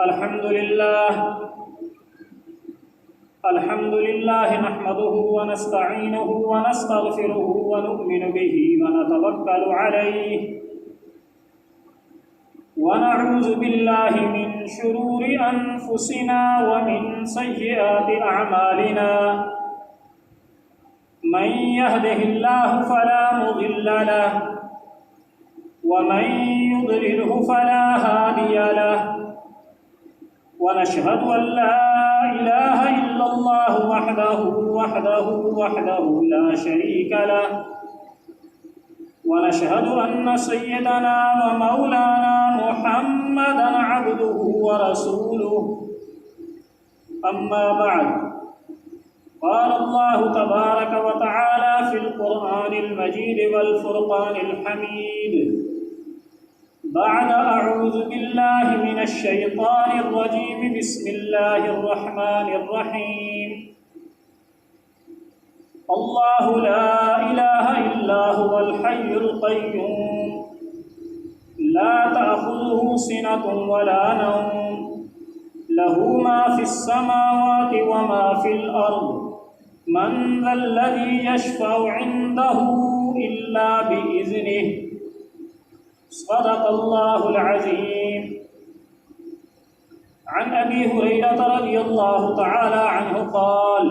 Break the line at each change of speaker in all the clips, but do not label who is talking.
الحمد لله نحمده ونستعينه ونستغفره ونؤمن به ونتوكل عليه ونعوذ بالله من شرور أنفسنا ومن سيئات أعمالنا من يهده الله فلا مضل له ومن يضلله فلا هادي له ونشهد أن لا إله إلا الله وحده لا شريك له ونشهد أن سيدنا ومولانا محمدا عبده ورسوله أما بعد قال الله تبارك وتعالى في القرآن المجيد والفرقان الحميد بعد أعوذ بالله من الشيطان الرجيم بسم الله الرحمن الرحيم الله لا إله إلا هو الحي القيوم لا تأخذه سنة ولا نوم له ما في السماوات وما في الأرض من ذا الذي يشفع عنده إلا بإذنه صدق الله العظيم. عن أبي هريرة رضي الله تعالى عنه قال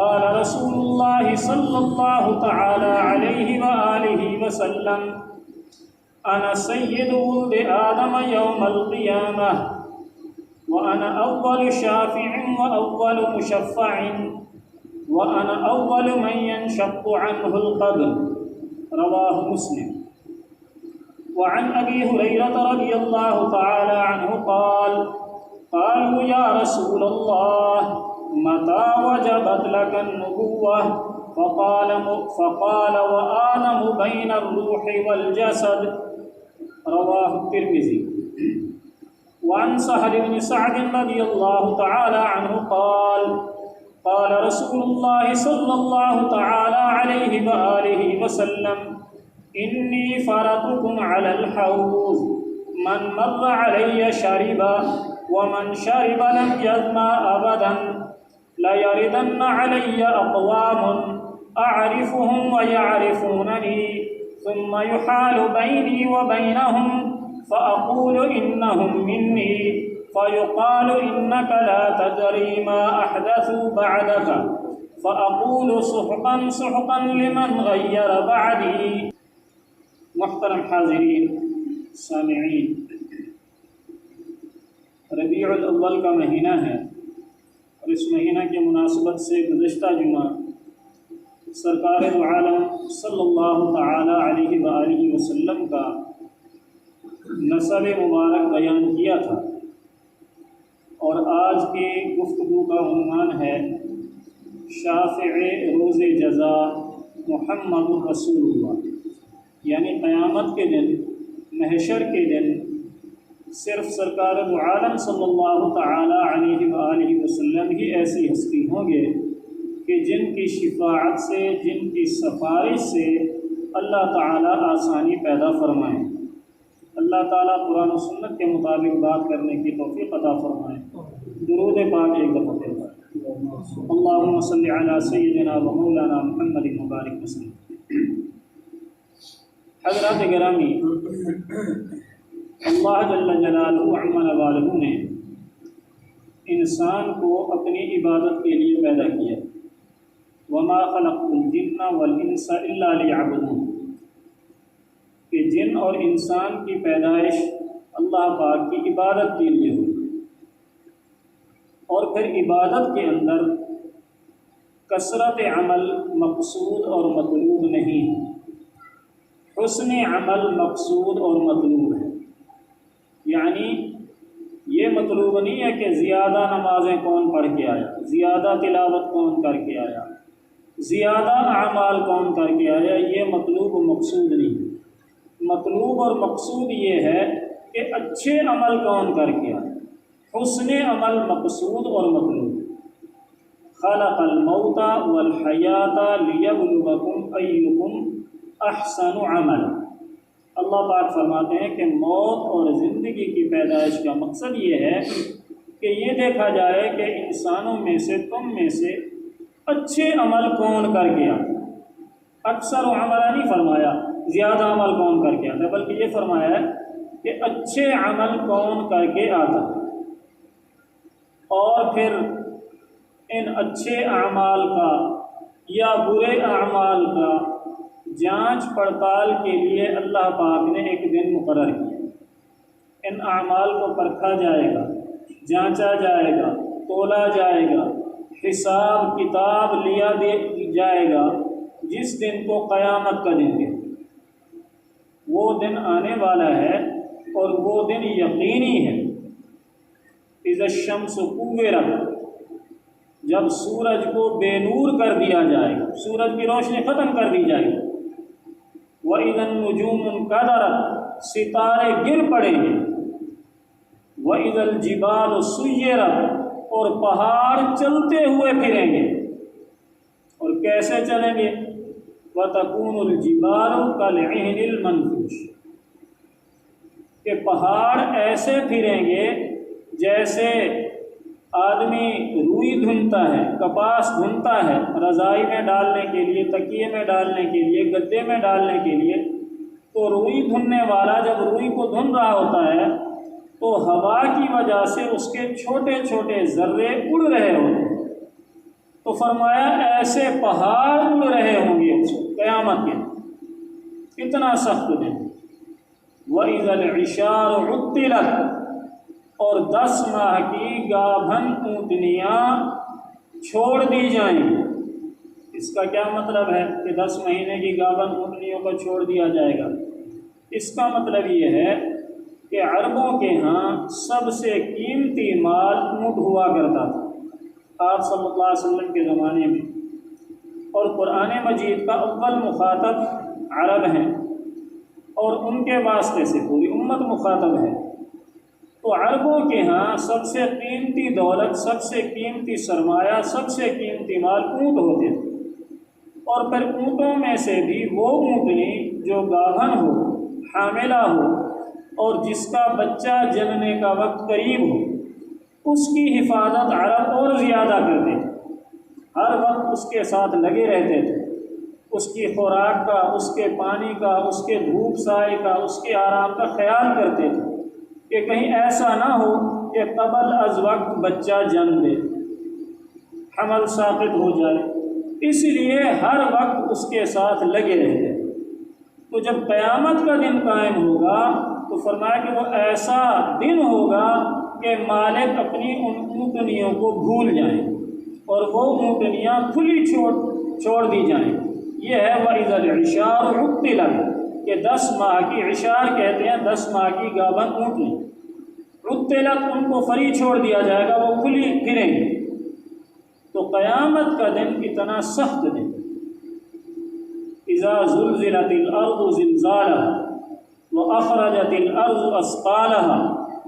قال رسول الله صلى الله تعالى عليه وآله وسلم أنا سيد ولد آدم يوم القيامة وأنا أول شافع وأول مشفع وأنا أول من ينشق عنه القبر. رواه مسلم. وعن أبي هريرة رضي الله تعالى عنه قال قالوا يا رسول الله متى وجبت لك النبوة فقال وآدم بين الروح والجسد. رواه الترمذي. وعن سهل بن سعد رضي الله تعالى عنه قال قال رسول الله صلى الله تعالى عليه وآله وسلم إني فرطكم على الحوض من مر علي شرب ومن شرب لم يظمأ أبدا ليردن علي أقوام أعرفهم ويعرفونني ثم يحال بيني وبينهم فأقول إنهم مني فيقال إنك لا تدري ما أحدثوا بعدك فأقول سحقا سحقا لمن غير بعدي. محترم حاضرین سامعین، ربیع الاول کا مہینہ ہے اور اس مہینہ کی مناسبت سے گزشتہ جمعہ سرکار دو عالم صلی اللہ تعالی علیہ وآلہ وسلم کا نسب مبارک بیان کیا تھا، اور آج کی گفتگو کا عنوان ہے شافع روز جزا محمد رسول اللہ، یعنی قیامت کے دن، محشر کے دن صرف سرکار دو عالم صلی اللہ تعالی علیہ وآلہ وسلم ہی ایسی ہستی ہوں گے کہ جن کی شفاعت سے، جن کی سفارش سے اللہ تعالی آسانی پیدا فرمائیں. اللہ تعالیٰ قرآن و سنت کے مطابق بات کرنے کی توفیق عطا فرمائیں. درود پاک ایک دفعہ پڑھیں. اللہم صلی علی سیدنا و مولانا محمد مبارک وسلم. حضرات گرامی، اللہ جل جلالہ عما نوالہ نے انسان کو اپنی عبادت کے لیے پیدا کیا. وما خلقت الجن والانس الا لیعبدون، کہ جن اور انسان کی پیدائش اللہ پاک کی عبادت کے لیے ہوئی، اور پھر عبادت کے اندر کثرت عمل مقصود اور مطلوب نہیں، حسن عمل مقصود اور مطلوب ہے. یعنی یہ مطلوب نہیں ہے کہ زیادہ نمازیں کون پڑھ کے آیا، زیادہ تلاوت کون کر کے آیا، زیادہ اعمال کون کر کے آیا، یہ مطلوب و مقصود نہیں. مطلوب اور مقصود یہ ہے کہ اچھے عمل کون کر کے آیا، حسن عمل مقصود اور مطلوب. خلق الموت والحیات لیبلوکم ایکم احسن عملا. اللہ پاک فرماتے ہیں کہ موت اور زندگی کی پیدائش کا مقصد یہ ہے کہ یہ دیکھا جائے کہ انسانوں میں سے تم میں سے اچھے عمل کون کر کے آتا ہے۔ اکثر و عملہ نہیں فرمایا زیادہ عمل کون کر کے آتا ہے، بلکہ یہ فرمایا ہے کہ اچھے عمل کون کر کے آتا ہے، اور پھر ان اچھے اعمال کا یا برے اعمال کا جانچ پڑتال کے لیے اللہ پاک نے ایک دن مقرر کیا۔ ان اعمال کو پرکھا جائے گا، جانچا جائے گا، تولا جائے گا، حساب کتاب لیا جائے گا، جس دن کو قیامت کا دن ہے۔ وہ دن آنے والا ہے اور وہ دن یقینی ہے۔ اذا الشمس کورت، جب سورج کو بے نور کر دیا جائے گا، سورج کی روشنی ختم کر دی جائے گی۔ وَإِذَا النُّجُومُ انْكَدَرَتْ، ستارے گر پڑیں گے۔ وَإِذَا الْجِبَالُ سُيِّرَتْ، اور پہاڑ چلتے ہوئے پھریں گے۔ اور کیسے چلیں گے؟ وَتَكُونُ الْجِبَالُ كَالْعِهْنِ الْمَنْفُوشِ، کہ پہاڑ ایسے پھریں گے جیسے آدمی روئی دھنتا ہے، کپاس دھنتا ہے رضائی میں ڈالنے کے لیے، تکیے میں ڈالنے کے لیے، گدے میں ڈالنے کے لیے، تو روئی دھننے والا جب روئی کو دھن رہا ہوتا ہے تو ہوا کی وجہ سے اس کے چھوٹے چھوٹے ذرے اڑ رہے ہوتے ہیں۔ تو فرمایا ایسے پہاڑ اڑ رہے ہوں گے قیامت کے، اتنا سخت دن۔ وَإِذَا الْعِشَارُ عُطِّلَتْ، اور 10 ماہ کی گابھن اونٹنیاں چھوڑ دی جائیں گی۔ اس کا کیا مطلب ہے کہ 10 مہینے کی گابھن اونٹنیوں کو چھوڑ دیا جائے گا؟ اس کا مطلب یہ ہے کہ عربوں کے ہاں سب سے قیمتی مال اونٹ ہوا کرتا تھا آپ صلی اللہ علیہ وسلم کے زمانے میں، اور قرآن مجید کا اول مخاطب عرب ہیں اور ان کے واسطے سے پوری امت مخاطب ہے۔ تو عربوں کے ہاں سب سے قیمتی دولت، سب سے قیمتی سرمایہ، سب سے قیمتی مال اونٹ ہوتے تھے، اور پھر اونٹوں میں سے بھی وہ اونٹنی جو گابھن ہو، حاملہ ہو، اور جس کا بچہ جننے کا وقت قریب ہو، اس کی حفاظت عرب اور زیادہ کرتے تھے، ہر وقت اس کے ساتھ لگے رہتے تھے، اس کی خوراک کا، اس کے پانی کا، اس کے دھوپ سائے کا، اس کے آرام کا خیال کرتے تھے کہ کہیں ایسا نہ ہو کہ قبل از وقت بچہ جنم دے، حمل ساقط ہو جائے، اس لیے ہر وقت اس کے ساتھ لگے رہتے۔ تو جب قیامت کا دن قائم ہوگا تو فرمایا کہ وہ ایسا دن ہوگا کہ مالک اپنی ان اونٹنیوں کو بھول جائیں اور وہ اونٹنیاں کھلی چھوڑ دی جائیں۔ یہ ہے وَإِذَا الْعِشَارُ عُطِّلَتْ، کہ 10 ماہ کی، عشار کہتے ہیں 10 ماہ کی گابھن اونٹنی، عُطِّلَتْ، ان کو فری چھوڑ دیا جائے گا، وہ کھلی پھریں گے۔ تو قیامت کا دن اتنا سخت دن۔ اذا زلزلت الارض زلزالها واخرجت الارض اثقالها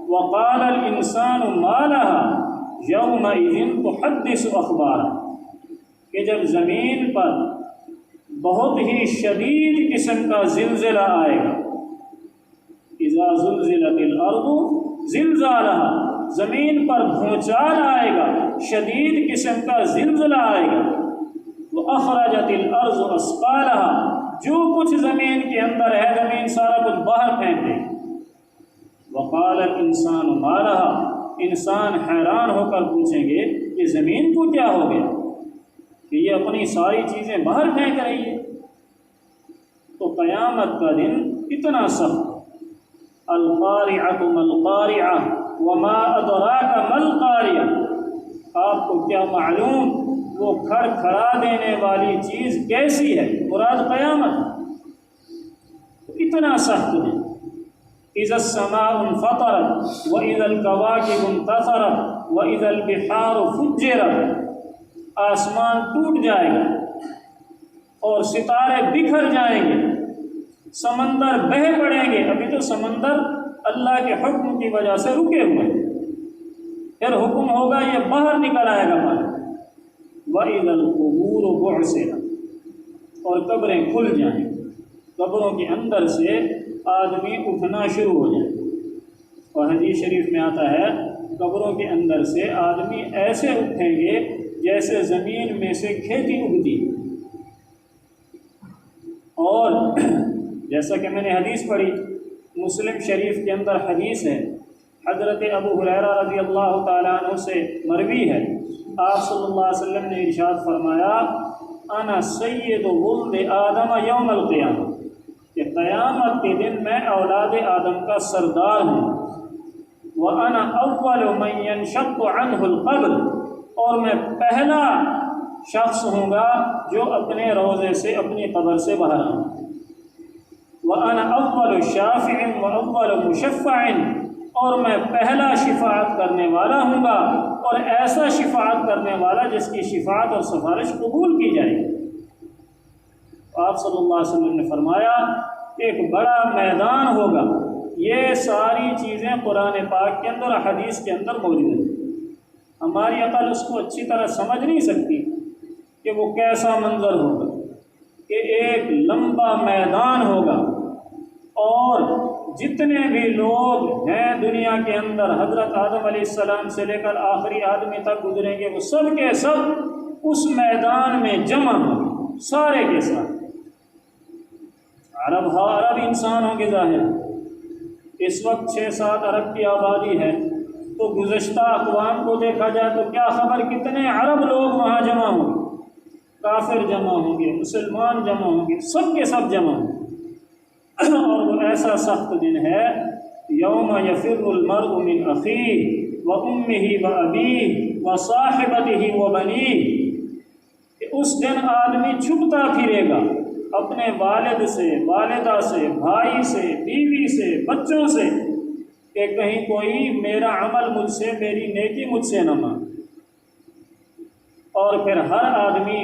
وقال الانسان ما لها يومئذ تحدث اخبارها، کہ جب زمین پر بہت ہی شدید قسم کا زلزلہ آئے گا۔ اذا زلزلت الارض زلزالها، زمین پر بھونچال آئے گا، شدید قسم کا زلزلہ آئے گا۔ وَأَخْرَجَتِ الْأَرْضُ أَثْقَالَهَا، جو کچھ زمین کے اندر ہے زمین سارا کچھ باہر پھینک دے۔ وَقَالَ الْإِنسَانُ مَا لَهَا، انسان حیران ہو کر پوچھیں گے کہ زمین کو کیا ہو گیا کہ یہ اپنی ساری چیزیں باہر پھینک رہی ہے۔ تو قیامت کا دن اتنا سخت۔ القارعۃ ما القارعۃ وما ادراک ما القارعۃ، آپ کو کیا معلوم وہ کھڑ کھڑا دینے والی چیز کیسی ہے، مراد قیامت۔ اتنا سخت ہے۔ اذا السماء انفطرت واذا الكواكب انتثرت واذا البحار فجرت، آسمان ٹوٹ جائے گا اور ستارے بکھر جائیں گے، سمندر بہہ پڑیں گے۔ ابھی تو سمندر اللہ کے حکم کی وجہ سے رکے ہوئے ہیں، پھر حکم ہوگا یہ باہر نکل آئے گا پانی۔ وَإِذَا الْقُبُورُ بُعْثِرَتْ، اور قبریں کھل جائیں، قبروں کے اندر سے آدمی اٹھنا شروع ہو جائے۔ اور حدیث شریف میں آتا ہے قبروں کے اندر سے آدمی ایسے اٹھیں گے جیسے زمین میں سے کھیتی اگتی۔ اور جیسا کہ میں نے حدیث پڑھی، مسلم شریف کے اندر حدیث ہے، حضرت ابو ہریرہ رضی اللہ تعالیٰ عنہ سے مروی ہے، آپ صلی اللہ علیہ وسلم نے ارشاد فرمایا انا سید ولد آدم یوم القیامہ، کہ قیامت کے دن میں اولاد آدم کا سردار ہوں، وَأَنَا أَوَّلُ مَنْ يَنْشَقُّ عَنْهُ الْقَبْرُ، اور میں پہلا شخص ہوں گا جو اپنے روضے سے اپنی قبر سے باہر آؤں، وَأَنَا أَوَّلُ شَافِعٍ وَأَوَّلُ مُشَفَّعٍ، اور میں پہلا شفاعت کرنے والا ہوں گا، اور ایسا شفاعت کرنے والا جس کی شفاعت اور سفارش قبول کی جائے گی۔ آپ صلی اللہ علیہ وسلم نے فرمایا ایک بڑا میدان ہوگا، یہ ساری چیزیں قرآن پاک کے اندر اور حدیث کے اندر موجود ہیں، ہماری عقل اس کو اچھی طرح سمجھ نہیں سکتی کہ وہ کیسا منظر ہوگا، کہ ایک لمبا میدان ہوگا، اور جتنے بھی لوگ ہیں دنیا کے اندر حضرت آدم علیہ السلام سے لے کر آخری آدمی تک گزریں گے، وہ سب کے سب اس میدان میں جمع ہوں گے، سارے کے ساتھ۔ عرب انسان ہوں گے ظاہر، اس وقت 6-7 ارب کی آبادی ہے، تو گزشتہ اقوام کو دیکھا جائے تو کیا خبر کتنے عرب لوگ وہاں جمع ہوں گے، کافر جمع ہوں گے، مسلمان جمع ہوں گے، سب کے سب جمع ہوں گے۔ اور وہ ایسا سخت دن ہے یوم یفر المرء من اخیہ وامہ وابیہ وصاحبتہ وبنیہ، کہ اس دن آدمی چھپتا پھرے گا اپنے والد سے، والدہ سے، بھائی سے، بیوی سے، بچوں سے، کہ کہیں کوئی میرا عمل مجھ سے، میری نیکی مجھ سے نہ مانگے۔ اور پھر ہر آدمی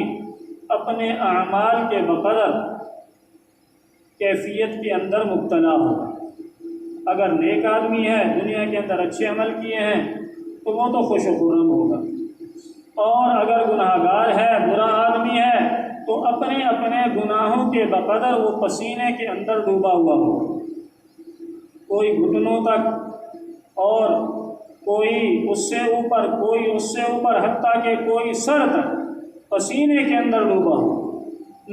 اپنے اعمال کے بقدر کیفیت کے اندر مبتلا ہوگا۔ اگر نیک آدمی ہے، دنیا کے اندر اچھے عمل کیے ہیں، تو وہ تو خوش و خرم ہوگا، اور اگر گناہ گار ہے، برا آدمی ہے، تو اپنے اپنے گناہوں کے بقدر وہ پسینے کے اندر ڈوبا ہوا ہوگا، کوئی گھٹنوں تک، اور کوئی اس سے اوپر، کوئی اس سے اوپر، حتیٰ کہ کوئی سر تک پسینے کے اندر ڈوبا ہو،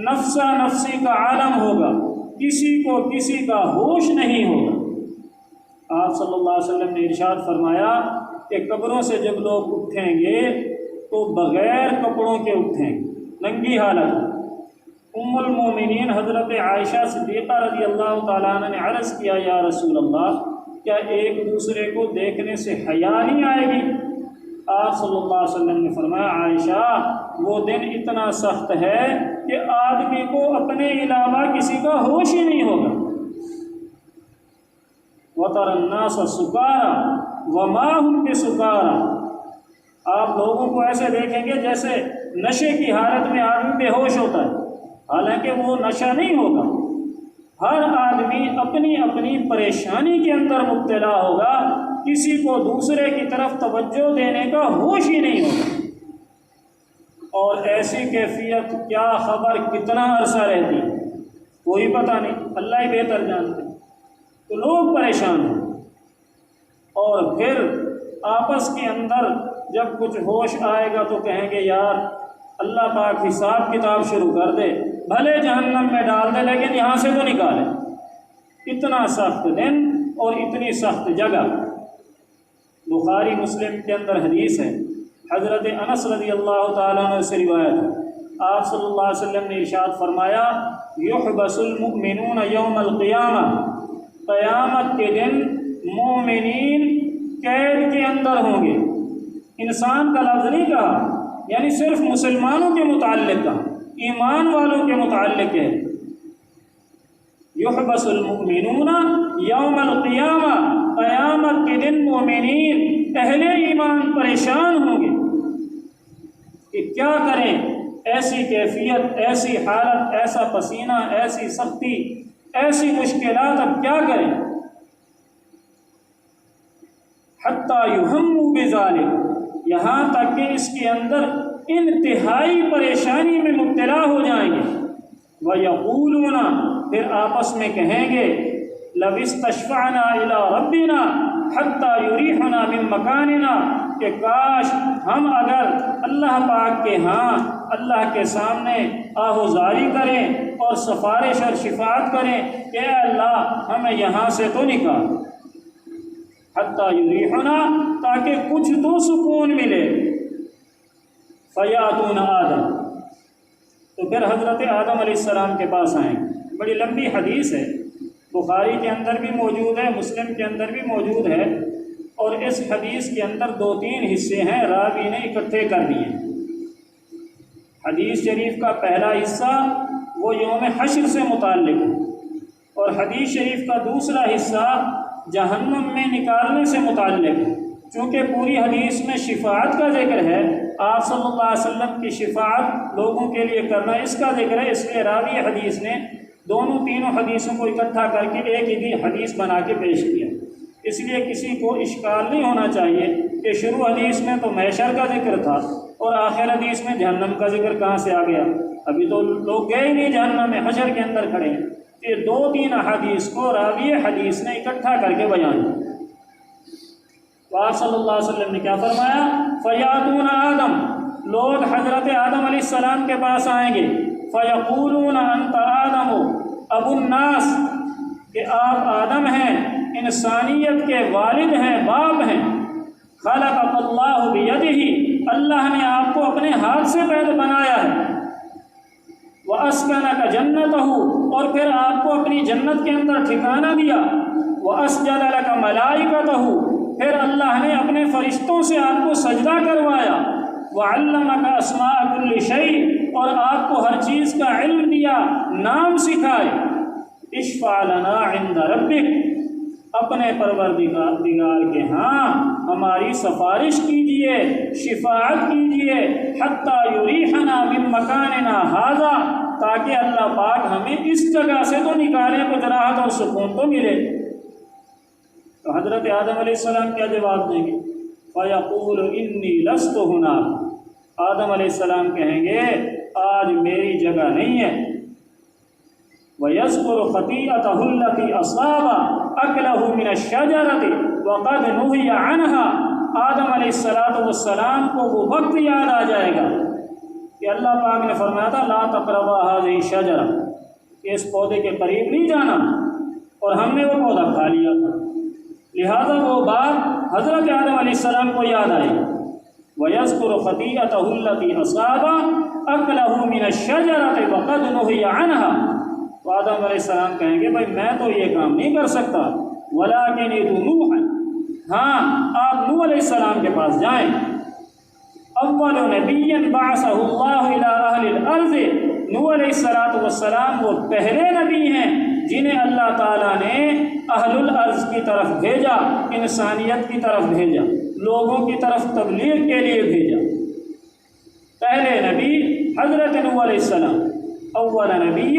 نفسا نفسی کا عالم ہوگا، کسی کو کسی کا ہوش نہیں ہوگا۔ آپ صلی اللہ علیہ وسلم نے ارشاد فرمایا کہ قبروں سے جب لوگ اٹھیں گے تو بغیر کپڑوں کے اٹھیں گے، ننگی حالت۔ ام المومنین حضرت عائشہ صدیقہ رضی اللہ تعالیٰ عنہ نے عرض کیا یا رسول اللہ، کیا ایک دوسرے کو دیکھنے سے حیا نہیں آئے گی؟ آپ صلی اللہ علیہ وسلم نے فرمایا عائشہ وہ دن اتنا سخت ہے کہ آدمی کو اپنے علاوہ کسی کا ہوش ہی نہیں ہوگا۔ وَتَرَى النَّاسَ سُكَارَىٰ وَمَا هُمْ بِسُكَارَىٰ، آپ لوگوں کو ایسے دیکھیں گے جیسے نشے کی حالت میں آدمی بے ہوش ہوتا ہے، حالانکہ وہ نشہ نہیں ہوگا۔ ہر آدمی اپنی اپنی پریشانی کے اندر مبتلا ہوگا، کسی کو دوسرے کی طرف توجہ دینے کا ہوش ہی نہیں ہوگا۔ اور ایسی کیفیت کیا خبر کتنا عرصہ رہتی ہے، کوئی پتہ نہیں، اللہ ہی بہتر جانتے۔ تو لوگ پریشان ہیں، اور پھر آپس کے اندر جب کچھ ہوش آئے گا تو کہیں گے یار اللہ پاک حساب کتاب شروع کر دے، بھلے جہنم میں ڈال دے لیکن یہاں سے تو نکالے۔ اتنا سخت دن اور اتنی سخت جگہ۔ بخاری مسلم کے اندر حدیث ہے، حضرت انس رضی اللہ تعالیٰ عنہ سے روایت ہے، آپ صلی اللہ علیہ وسلم نے ارشاد فرمایا یحبس المؤمنون یوم القیامہ، قیامت کے دن مومنین قید کے اندر ہوں گے۔ انسان کا لفظ نہیں کہا، یعنی صرف مسلمانوں کے متعلق کہا، ایمان والوں کے متعلق ہے۔ یحبس المؤمنون یوم القیامہ، قیامت کے دن مومنین اہل ایمان پریشان ہوں گے کہ کیا کریں، ایسی کیفیت، ایسی حالت، ایسا پسینہ، ایسی سختی، ایسی مشکلات، اب کیا کریں؟ حتیٰ یہموا بذالک، یہاں تک کہ اس کے اندر انتہائی پریشانی میں مبتلا ہو جائیں گے۔ وَيَقُولُونَ، پھر آپس میں کہیں گے لو استشفعنا الی ربنا حتی یریحنا من مکاننا، کہ کاش ہم اگر اللہ پاک کے ہاں اللہ کے سامنے آہوزاری کریں اور سفارش اور شفاعت کریں کہ اے اللہ ہمیں یہاں سے تو نکال، حتی یریحنا، تاکہ کچھ تو سکون ملے، فیاتون آدم، تو پھر حضرت آدم علیہ السلام کے پاس آئیں۔ بڑی لمبی حدیث ہے، بخاری کے اندر بھی موجود ہے، مسلم کے اندر بھی موجود ہے، اور اس حدیث کے اندر 2-3 حصے ہیں، راوی نے اکٹھے کر دیے۔ حدیث شریف کا پہلا حصہ وہ یوم حشر سے متعلق ہے، اور حدیث شریف کا دوسرا حصہ جہنم میں نکالنے سے متعلق ہے۔ چونکہ پوری حدیث میں شفاعت کا ذکر ہے، آپ صلی اللہ علیہ وسلم کی شفاعت لوگوں کے لیے کرنا اس کا ذکر ہے، اس لیے راوی حدیث نے تینوں حدیثوں کو اکٹھا کر کے ایک ہی حدیث بنا کے پیش کیا۔ اس لیے کسی کو اشکال نہیں ہونا چاہیے کہ شروع حدیث میں تو محشر کا ذکر تھا اور آخر حدیث میں جہنم کا ذکر کہاں سے آ گیا، ابھی تو لوگ گئے ہی نہیں جہنم میں، حشر کے اندر کھڑے ہیں۔ یہ 2-3 احادیث کو راوی حدیث نے اکٹھا کر کے بیان کیا۔ تو آپ صلی اللہ علیہ وسلم نے کیا فرمایا؟ فیاتون آدم، لوگ حضرت آدم علیہ السلام کے پاس آئیں گے، فیقولون انت آدم ابو الناس، کہ آپ آدم ہیں، انسانیت کے والد ہیں، باپ ہیں، خلقک اللہ بیدہ، اللہ نے آپ کو اپنے ہاتھ سے پیدا بنایا ہے، واسکنک جنتہ، اور پھر آپ کو اپنی جنت کے اندر ٹھکانہ دیا، واسجد لک ملائکتہ، پھر اللہ نے اپنے فرشتوں سے آپ کو سجدہ کروایا، وعلمک اسماء کل شیء، اور آپ کو ہر چیز کا علم دیا، نام سکھائے، اشفع لنا عند ربک، اپنے پروردگار کے ہاں ہماری سفارش کیجئے، شفاعت کیجئے، حتی یریحنا من مکاننا ھذا، تاکہ اللہ پاک ہمیں اس جگہ سے تو نکالے، کچھ راحت اور سکون تو ملے۔ تو حضرت آدم علیہ السلام کیا جواب دیں گے؟ فیقول انی لست ہنا، آدم علیہ السلام کہیں گے آج میری جگہ نہیں ہے، وَيَذْكُرُ خَطِيئَتَهُ الَّتِي أَصَابَ أَكْلَهُ مِنَ الشَّجَرَةِ وَقَدْ نُهِيَ عَنْهَا، آدم علیہ السلام کو وہ وقت یاد آ جائے گا کہ اللہ پاک نے فرمایا تھا لا تقربا هذه الشجرة، کہ اس پودے کے قریب نہیں جانا، اور ہم نے وہ پودا کھا لیا تھا، لہذا وہ بات حضرت آدم علیہ السلام کو یاد آئی۔ وَيَذْكُرُ خَطِيئَتَهُ الَّتِي أَصَابَ أَكْلَهُ مِنَ الشَّجَرَةِ وَقَدْ نُهِيَ عَنْهَا، تو آدم علیہ السلام کہیں گے بھائی میں تو یہ کام نہیں کر سکتا، وَلَٰكِنِ نُوحًا، ہاں آپ نوح علیہ السلام کے پاس جائیں، اول نبی بعثہ اللہ الی اہل الارض، نوح علیہ السلام وہ پہلے نبی ہیں جنہیں اللہ تعالیٰ نے اہل الارض کی طرف بھیجا، انسانیت کی طرف بھیجا، لوگوں کی طرف تبلیغ کے لیے بھیجا۔ پہلے نبی حضرت نوح علیہ السلام، اول نبی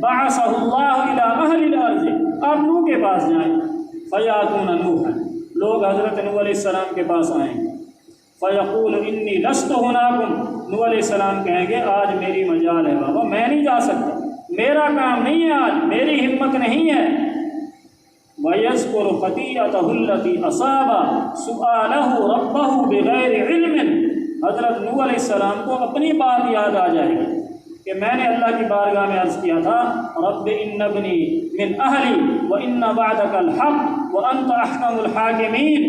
بعثہ اللہ الی اہل الارض، آپ نوح کے پاس جائیں، فیاتون نوحا، لوگ حضرت نوح علیہ السلام کے پاس آئیں، فیقول انی لست ہناکم، نوح علیہ السلام کہیں گے آج میری مجال ہے بابا، میں نہیں جا سکتا، میرا کام نہیں ہے، آج میری ہمت نہیں ہے۔ وَيَذْكُرُ خَطِيئَتَهُ الَّتِي أَصَابَ سُؤَالَهُ رَبَّهُ بِغَيْرِ عِلْمٍ، حضرت نوح علیہ السلام کو اپنی بات یاد آ جائے گی کہ میں نے اللہ کی بارگاہ میں عرض کیا تھا رب ان ابنی من اہلی وان وعدک الحق وانت احکم الحاکمین،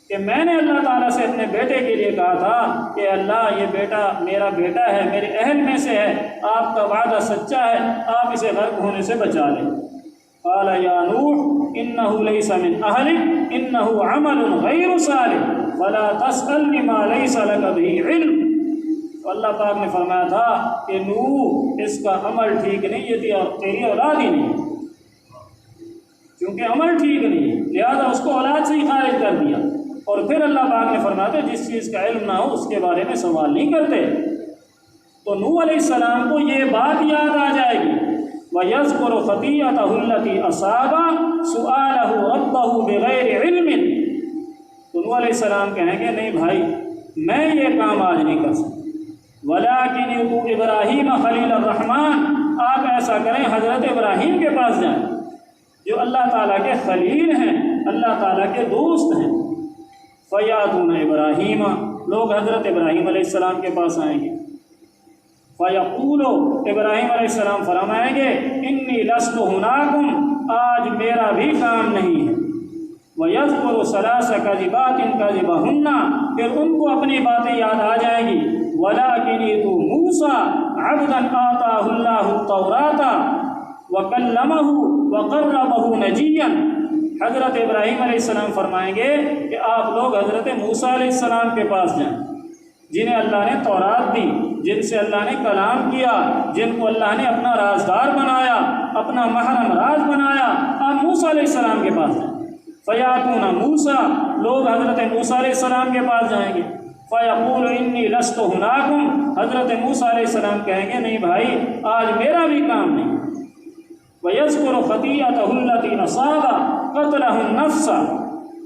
کہ میں نے اللہ تعالیٰ سے اپنے بیٹے کے لیے کہا تھا کہ اللہ یہ بیٹا میرا بیٹا ہے، میرے اہل میں سے ہے، آپ کا وعدہ سچا ہے، آپ اسے غرق ہونے سے بچا لیں۔ قال یا نوح انہ لیس من اہلک انہ عمل غیر صالح فلا تسألنی ما لیس لک بہ علم، تو اللہ پاک نے فرمایا تھا کہ نوح اس کا عمل ٹھیک نہیں، یہ تیری اولاد ہی نہیں، کیونکہ عمل ٹھیک نہیں ہے لہذا اس کو اولاد سے ہی خارج کر دیا۔ اور پھر اللہ پاک نے فرمایا تھا جس چیز کا علم نہ ہو اس کے بارے میں سوال نہیں کرتے۔ تو نوح علیہ السلام کو یہ بات یاد آ جائے گی، وَيَذْكُرُ خَطِيئَتَهُ الَّتِي أَصَابَ سُؤَالَهُ رَبَّهُ بِغَيْرِ عِلْمٍ، تو نوح علیہ السلام کہیں گے نہیں بھائی میں یہ کام آج نہیں کر سکتا، وَلَٰكِنِ ائْتُوا إِبْرَاهِيمَ خَلِيلَ الرَّحْمَٰنِ، آپ ایسا کریں حضرت ابراہیم کے پاس جائیں، جو اللہ تعالیٰ کے خلیل ہیں، اللہ تعالیٰ کے دوست ہیں۔ فیاتون ابراہیم، لوگ حضرت ابراہیم علیہ السلام کے پاس آئیں گے۔ فیقول، ابراہیم علیہ السلام فرمائیں گے انی لست ہناکم، آج میرا بھی کام نہیں ہے۔ وَيَذْكُرُ ثَلَاثَ كَذِبَاتٍ كَذِبَهُنَّ، پھر ان کو اپنی باتیں یاد آ جائیں گی۔ وَلَٰكِنِ مُوسَىٰ عَبْدًا آتَاهُ اللَّهُ التَّوْرَاةَ وَكَلَّمَهُ وَقَرَّبَهُ نَجِيًّا، حضرت ابراہیم علیہ السلام فرمائیں گے کہ آپ لوگ حضرت موسیٰ علیہ السلام کے پاس جائیں، جنہیں اللہ نے تورات دی، جن سے اللہ نے کلام کیا، جن کو اللہ نے اپنا رازدار بنایا، اپنا محرم راز بنایا، آپ موسیٰ علیہ السلام کے پاس جائیں۔ فیاتون موسیٰ، لوگ حضرت موسیٰ علیہ السلام کے پاس جائیں گے۔ فیقول انی لست ہناکم، حضرت موسیٰ علیہ السلام کہیں گے نہیں بھائی، آج میرا بھی کام نہیں۔ وَيَذْكُرُ خَطِيئَتَهُ الَّتِي نَصَابَ قَتْلَهُ النَّفْسَ،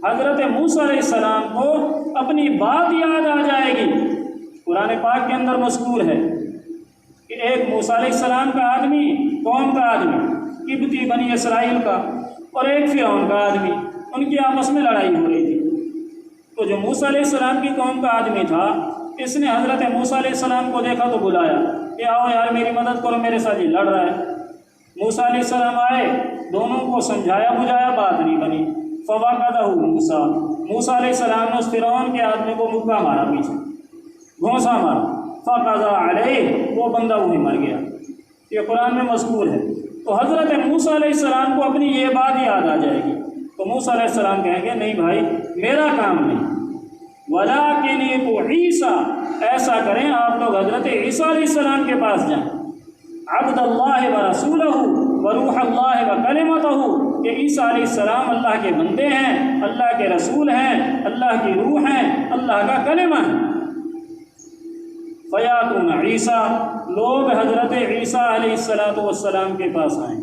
حضرت موسیٰ علیہ السلام کو اپنی بات یاد آ جائے گی۔ قرآن پاک کے اندر مذکور ہے کہ ایک موسیٰ علیہ السلام کا آدمی، قوم کا آدمی، قبطی بنی اسرائیل کا، اور ایک فرعون کا آدمی، ان کی آپس میں لڑائی ہو رہی تھی۔ تو جو موسیٰ علیہ السلام کی قوم کا آدمی تھا، اس نے حضرت موسیٰ علیہ السلام کو دیکھا تو بلایا کہ آؤ یار میری مدد کرو، میرے ساتھ یہ لڑ رہا ہے۔ موسیٰ علیہ السلام آئے، دونوں کو سمجھایا بجھایا، بات نہیں بنی۔ فوقدہ موسیٰ، موسیٰ علیہ السلام نے اس فرعون کے آدمی کو مکہ مارا، پیچھے گھونسا مارا۔ فقضى علیہ، وہ بندہ وہی مر گیا۔ یہ قرآن میں مذکور ہے۔ تو حضرت موسیٰ علیہ السلام کو اپنی یہ بات یاد آ جائے گی، تو موسیٰ علیہ السلام کہیں گے نہیں بھائی میرا کام نہیں۔ وَلَٰكِنِ عِيسَىٰ، ایسا کریں آپ لوگ حضرت عیسیٰ علیہ السلام کے پاس جائیں۔ عبد اللہ ورسولہ وروح اللہ وکلمتہ، کہ عیسیٰ علیہ السلام اللہ کے بندے ہیں، اللہ کے رسول ہیں، اللہ کی روح ہیں، اللہ کا کلمہ ہے۔ فیاتون عیسیٰ، لوگ حضرت عیسیٰ علیہ السلام کے پاس آئیں۔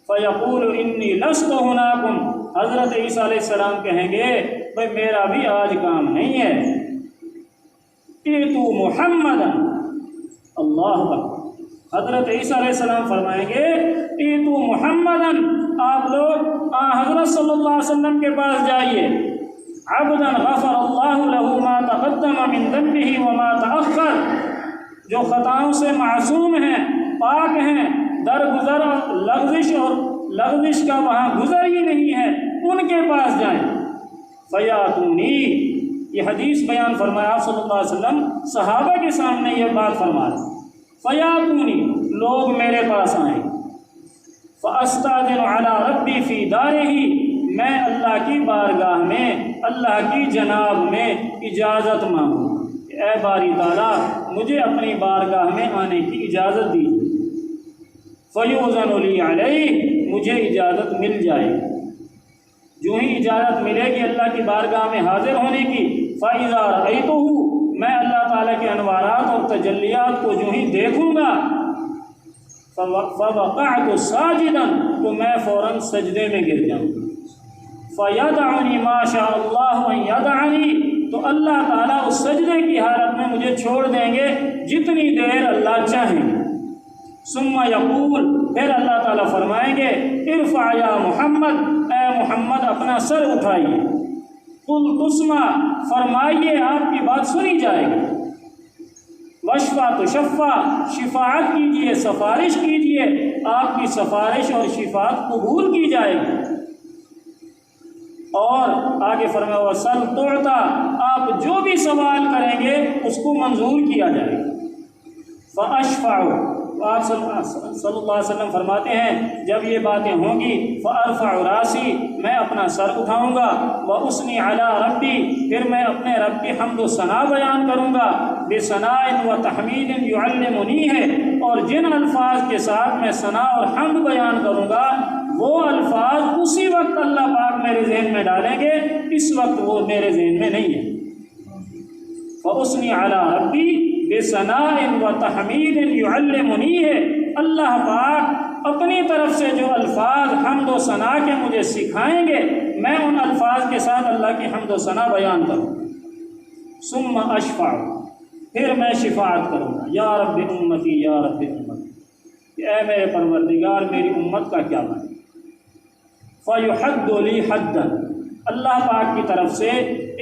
فیقول انی لست ہناکم، حضرت عیسیٰ علیہ السلام کہیں گے بھائی میرا بھی آج کام نہیں ہے۔ ایتو محمد، اللہ اکبر، حضرت عیسیٰ علیہ السلام فرمائیں گے ایتو محمدن، آپ لوگ حضرت صلی اللہ علیہ وسلم کے پاس جائیے۔ عبدا غفر اللہ له ما تقدم من ذنبه وما تأخر، جو خطاؤں سے معصوم ہیں، پاک ہیں، درگزر لغزش کا وہاں گزر ہی نہیں ہے، ان کے پاس جائیں۔ فیاتونی، یہ حدیث بیان فرمایا آپ صلی اللہ علیہ وسلم صحابہ کے سامنے یہ بات فرما رہے۔ فیاتونی، لوگ میرے پاس آئیں۔ فاستاذن علی ربی فی دارہ، میں اللہ کی بارگاہ میں، اللہ کی جناب میں اجازت مانگوں کہ اے باری تعالیٰ مجھے اپنی بارگاہ میں آنے کی اجازت دیجیے۔ فیؤذن لی علیہ، مجھے اجازت مل جائے گی۔ جو ہی اجازت ملے گی اللہ کی بارگاہ میں حاضر ہونے کی، فَإِذَا رَأَيْتُهُ، میں اللہ تعالیٰ کے انوارات اور تجلیات کو جو ہی دیکھوں گا، فَوَقَعْتُ سَاجِدًا، تو میں فوراً سجدے میں گر جاؤں گا۔ فَيَدْعُنِي مَا شَاءَ اللَّهُ أَن يَدْعَنِي، تو اللہ تعالیٰ اس سجدے کی حالت میں مجھے چھوڑ دیں گے جتنی دیر اللہ چاہیں گے۔ ثم یقول، پھر اللہ تعالیٰ فرمائیں گے ارفع یا محمد، اے محمد اپنا سر اٹھائیے۔ قل تسمع، فرمائیے آپ کی بات سنی جائے گی۔ وشفع تشفع، شفاعت کیجیے، سفارش کیجیے، آپ کی سفارش اور شفاعت قبول کی جائے گی۔ اور آگے فرمایا وَسَلْ تُعْطَىٰ، آپ جو بھی سوال کریں گے اس کو منظور کیا جائے گا۔ فَأَشْفَعُ، آپ صلی اللہ علیہ وسلم فرماتے ہیں جب یہ باتیں ہوں گی فَأَرْفَعُ رَاسِي، میں اپنا سر اٹھاؤں گا، وَأُثْنِي عَلَىٰ رَبِّي، پھر میں اپنے رب کی حمد و ثنا بیان کروں گا، بِثَنَاءٍ وَتَحْمِيدٍ يُعَلِّمُنِيهِ، اور جن الفاظ کے ساتھ میں ثنا اور حمد بیان کروں گا وہ الفاظ اسی وقت اللہ پاک میرے ذہن میں ڈالیں گے، اس وقت وہ میرے ذہن میں نہیں ہے۔ فَأُثْنِي عَلَىٰ رَبِّي بِثَنَاءٍ وَتَحْمِيدٍ يُعَلِّمُنِيهِ، اللہ پاک اپنی طرف سے جو الفاظ حمد و ثنا کے مجھے سکھائیں گے میں ان الفاظ کے ساتھ اللہ کی حمد و ثنا بیان کروں۔ ثم اشفع، پھر میں شفاعت کروں گا، یا رب امتی یا رب امتی، کہ اے میرے پروردگار میری امت کا کیا بنے۔ فَيُحَدُّ لِي حَدًّا، اللہ پاک کی طرف سے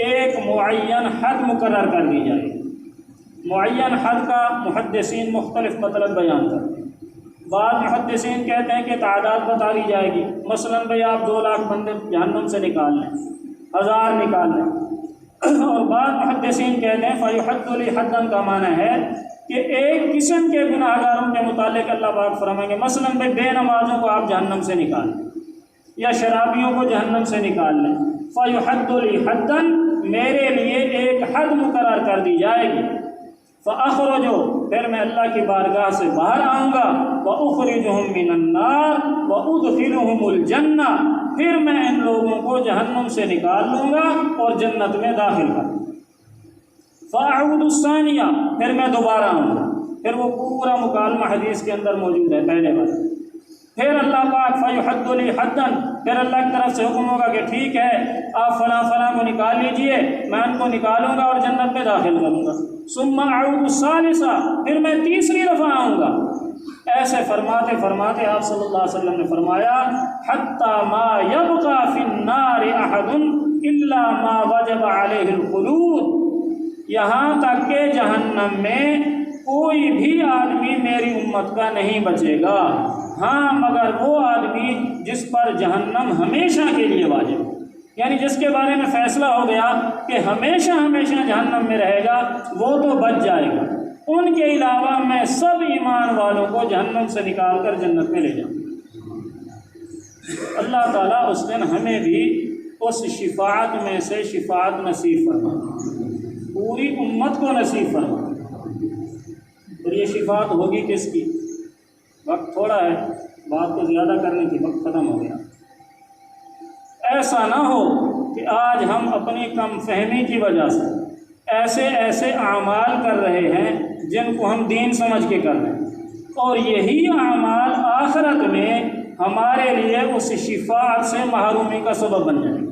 ایک معین حد مقرر کر دی جائے گی۔ معین حد کا محدثین مختلف مطلب بیان کرتے ہیں۔ بعض محدثین کہتے ہیں کہ تعداد بتا دی جائے گی، مثلاً بھئی آپ 2 لاکھ بندے جہنم سے نکال لیں، 1000 نکال لیں۔ اور بعض محدثین کہتے ہیں فَيُحَدُّ لِي حَدًّا کا معنی ہے کہ ایک قسم کے گناہ گاروں کے متعلق اللہ پاک فرمائیں گے، مثلاً بھئی بے نمازوں کو آپ جہنم سے نکال لیں یا شرابیوں کو جہنم سے نکال لیں۔ فَيُحَدُّ لِي حَدًّا، میرے لیے ایک حد مقرر کر دی جائے گی۔ فَأَخْرُجُ، پھر میں اللہ کی بارگاہ سے باہر آؤں گا، وَأُخْرِجُهُم مِّنَ النَّارِ وَأُدْخِلُهُمُ الْجَنَّةَ، پھر میں ان لوگوں کو جہنم سے نکال لوں گا اور جنت میں داخل کر دوں گا۔ فَأَعُودُ الثَّانِيَةَ، پھر میں دوبارہ آؤں گا، پھر وہ پورا مکالمہ حدیث کے اندر موجود ہے پہلے بار۔ پھر اللہ پاک فَيُحَدُّ لِي حَدًّا، پھر اللہ کی طرف سے حکم ہوگا کہ ٹھیک ہے آپ فلاں فلاں کو نکال لیجئے، میں ان کو نکالوں گا اور جنت میں داخل کروں گا۔ ثُمَّ أَعُودُ الثَّالِثَةَ، پھر میں تیسری دفعہ آؤں گا۔ ایسے فرماتے فرماتے آپ صلی اللہ علیہ وسلم نے فرمایا حَتَّى مَا يَبْقَى فِي النَّارِ أَحَدٌ إِلَّا مَا وَجَبَ عَلَيْهِ الْخُلُودُ، یہاں تک کہ جہنم میں کوئی بھی آدمی میری امت کا نہیں بچے گا، ہاں مگر وہ آدمی جس پر جہنم ہمیشہ کے لیے واجب ہے، یعنی جس کے بارے میں فیصلہ ہو گیا کہ ہمیشہ ہمیشہ جہنم میں رہے گا، وہ تو بچ جائے گا۔ ان کے علاوہ میں سب ایمان والوں کو جہنم سے نکال کر جنت میں لے جاؤں۔ اللہ تعالیٰ اس دن ہمیں بھی اس شفاعت میں سے شفاعت نصیب فرمائے، پوری امت کو نصیب فرمائے۔ اور یہ شفاعت ہوگی کس کی؟ وقت تھوڑا ہے، بات کو زیادہ کرنے کی، وقت ختم ہو گیا۔ ایسا نہ ہو کہ آج ہم اپنی کم فہمی کی وجہ سے ایسے ایسے اعمال کر رہے ہیں جن کو ہم دین سمجھ کے کر رہے ہیں، اور یہی اعمال آخرت میں ہمارے لیے اس شفاعت سے محرومی کا سبب بن جائے گا۔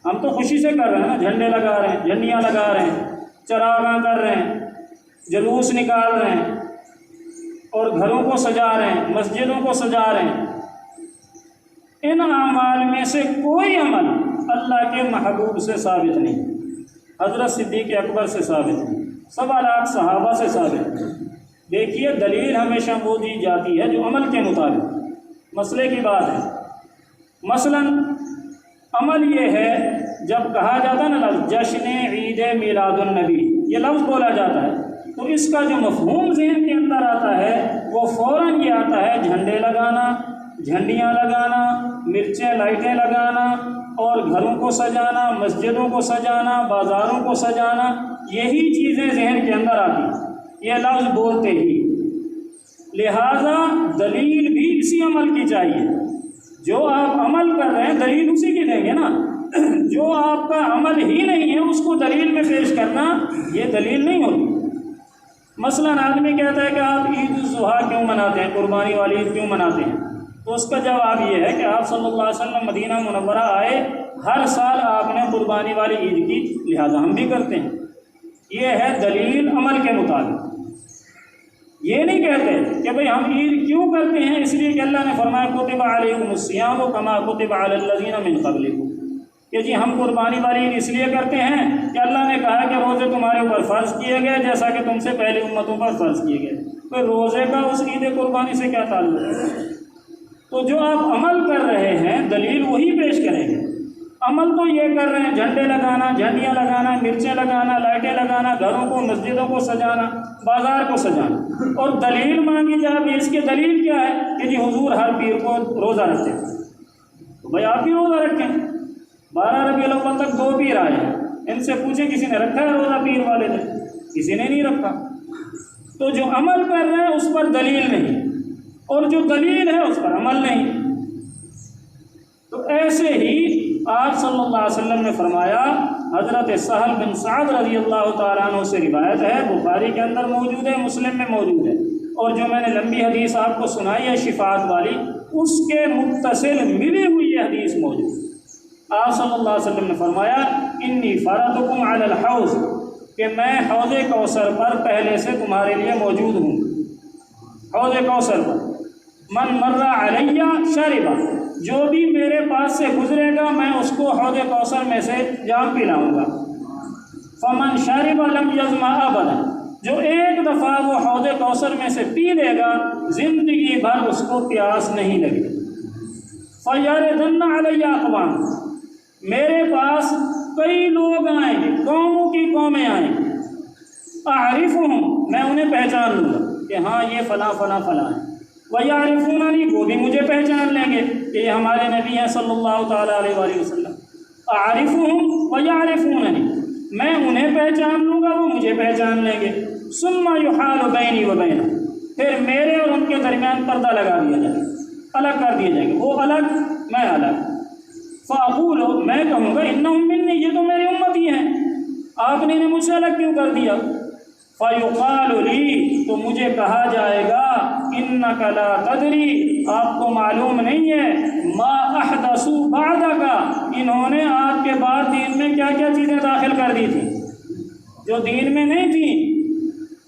ہم تو خوشی سے کر رہے ہیں نا، جھنڈے لگا رہے ہیں، جھنڈیاں لگا رہے ہیں، چراغاں کر رہے ہیں، جلوس نکال رہے ہیں اور گھروں کو سجا رہے ہیں، مسجدوں کو سجا رہے ہیں۔ ان اعمال میں سے کوئی عمل اللہ کے محبوب سے ثابت نہیں، حضرت صدیق اکبر سے ثابت نہیں، 1.25 لاکھ صحابہ سے ثابت نہیں۔ دیکھیے دلیل ہمیشہ وہ دی جاتی ہے جو عمل کے مطابق مسئلے کی بات ہے۔ مثلا عمل یہ ہے، جب کہا جاتا ہے نا لفظ جشن عید میلاد النبی، یہ لفظ بولا جاتا ہے تو اس کا جو مفہوم ذہن کے اندر آتا ہے وہ فوراً یہ آتا ہے جھنڈے لگانا، جھنڈیاں لگانا، مرچیں لائٹیں لگانا اور گھروں کو سجانا، مسجدوں کو سجانا، بازاروں کو سجانا، یہی چیزیں ذہن کے اندر آتی ہیں یہ لفظ بولتے ہی۔ لہٰذا دلیل بھی اسی عمل کی چاہیے، جو آپ عمل کر رہے ہیں دلیل اسی کی دیں گے نا۔ جو آپ کا عمل ہی نہیں ہے اس کو دلیل میں پیش کرنا یہ دلیل نہیں ہوتی۔ مثلاً آدمی کہتا ہے کہ آپ عید الاضحیٰ کیوں مناتے ہیں، قربانی والی عید کیوں مناتے ہیں، تو اس کا جواب یہ ہے کہ آپ صلی اللہ علیہ وسلم مدینہ منورہ آئے، ہر سال آپ نے قربانی والی عید کی، لہٰذا ہم بھی کرتے ہیں۔ یہ ہے دلیل عمل کے مطابق۔ یہ نہیں کہتے کہ بھئی ہم عید کیوں کرتے ہیں، اس لیے کہ اللہ نے فرمایا کتب علیکم الصیام کما کتب علی الذین من قبلکم، کہ جی ہم قربانی والی عید اس لیے کرتے ہیں کہ اللہ نے کہا کہ روزے تمہارے اوپر فرض کیے گئے جیسا کہ تم سے پہلی امتوں پر فرض کیے گئے۔ تو روزے کا اس عید قربانی سے کیا تعلق ہے؟ تو جو آپ عمل کر رہے ہیں دلیل وہی پیش کریں گے۔ عمل تو یہ کر رہے ہیں جھنڈے لگانا، جھنڈیاں لگانا، مرچیں لگانا، لائٹیں لگانا، گھروں کو مسجدوں کو سجانا، بازار کو سجانا، اور دلیل مانگی جائے اس کی دلیل کیا ہے کہ جی حضور ہر پیر کو روزہ رکھتے ہیں، تو بھائی آپ بھی روزہ رکھیں۔ 12 ربیع الاول تک 2 پیر آئے ہیں، ان سے پوچھیں کسی نے رکھا ہے روزہ پیر والے نے؟ کسی نے نہیں رکھا۔ تو جو عمل کر رہے ہیں اس پر دلیل نہیں، اور جو دلیل ہے اس پر عمل نہیں۔ تو ایسے ہی آپ صلی اللہ علیہ وسلم نے فرمایا، حضرت سہل بن سعد رضی اللہ تعالیٰ عنہ سے روایت ہے، بخاری کے اندر موجود ہے، مسلم میں موجود ہے، اور جو میں نے لمبی حدیث آپ کو سنائی ہے شفاعت والی، اس کے متصل ملی ہوئی یہ حدیث موجود ہے۔ آپ صلی اللہ علیہ وسلم نے فرمایا انی فرضکم علی الحوض، کہ میں حوض کوثر پر پہلے سے تمہارے لیے موجود ہوں۔ حوض کوثر پر من مر علیہ شربہ، جو بھی میرے پاس سے گزرے گا میں اس کو حوض کوثر میں سے جام پلاؤں گا۔ فمن شرب لم یظمأ ابدا، جو ایک دفعہ وہ حوض کوثر میں سے پی لے گا زندگی بھر اس کو پیاس نہیں لگے۔ فیردن علی اقوام، میرے پاس کئی لوگ آئیں گے، قوموں کی قومیں آئیں گے، اعرفہم، میں انہیں پہچان لوں گا کہ ہاں یہ فلاں فلاں فلاں ہیں، ویعرفوننی، وہ بھی مجھے پہچان لیں گے کہ یہ ہمارے نبی ہیں صلی اللہ تعالیٰ علیہ وآلہ وسلم۔ اعرفہم ویعرفوننی، میں انہیں پہچان لوں گا، وہ مجھے پہچان لیں گے۔ ثم یحال بینی و بینہ، پھر میرے اور ان کے درمیان پردہ لگا دیا جائے گا، الگ کر دیے جائیں گے، وہ الگ میں الگ۔ فاقول، میں کہوں گا انہم منی، یہ تو میری امتی ہیں، آپ نے انہیں مجھ سے الگ کیوں کر دیا؟ فیقال لی، تو مجھے کہا جائے گا انک لا تدری، آپ کو معلوم نہیں ہے، ما احدثوا بعدک، انہوں نے آپ کے بعد دین میں کیا کیا چیزیں داخل کر دی تھیں جو دین میں نہیں تھیں،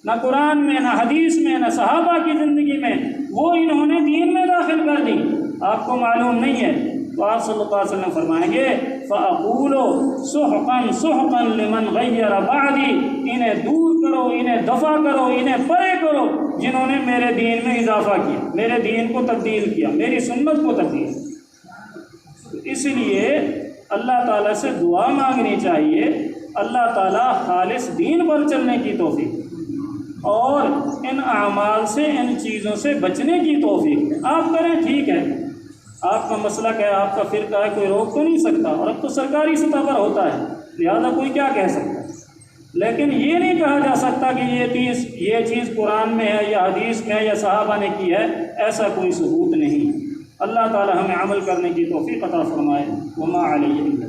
نہ قرآن میں، نہ حدیث میں، نہ صحابہ کی زندگی میں، وہ انہوں نے دین میں داخل کر دی، آپ کو معلوم نہیں ہے۔ تو آپ صلی اللہ علیہ وسلم فرمائیں گے فَأَقُولُ سُحْقًا سُحْقًا لِمَنْ غَيَّرَ بَعْدِي، انہیں دور کرو، انہیں دفع کرو، انہیں پرے کرو جنہوں نے میرے دین میں اضافہ کیا، میرے دین کو تبدیل کیا، میری سنت کو تبدیل کیا۔ اس لیے اللہ تعالیٰ سے دعا مانگنی چاہیے، اللہ تعالیٰ خالص دین پر چلنے کی توفیق اور ان اعمال سے، ان چیزوں سے بچنے کی توفیق ہے۔ آپ کریں ٹھیک ہے، آپ کا مسلک ہے، آپ کا فرقہ ہے، کوئی روک تو نہیں سکتا، اور اب تو سرکاری سطح پر ہوتا ہے لہذا کوئی کیا کہہ سکتا ہے، لیکن یہ نہیں کہا جا سکتا کہ یہ چیز قرآن میں ہے یا حدیث میں ہے یا صحابہ نے کی ہے، ایسا کوئی ثبوت نہیں۔ اللہ تعالی ہمیں عمل کرنے کی توفیق عطا فرمائے۔ وما علیہ الا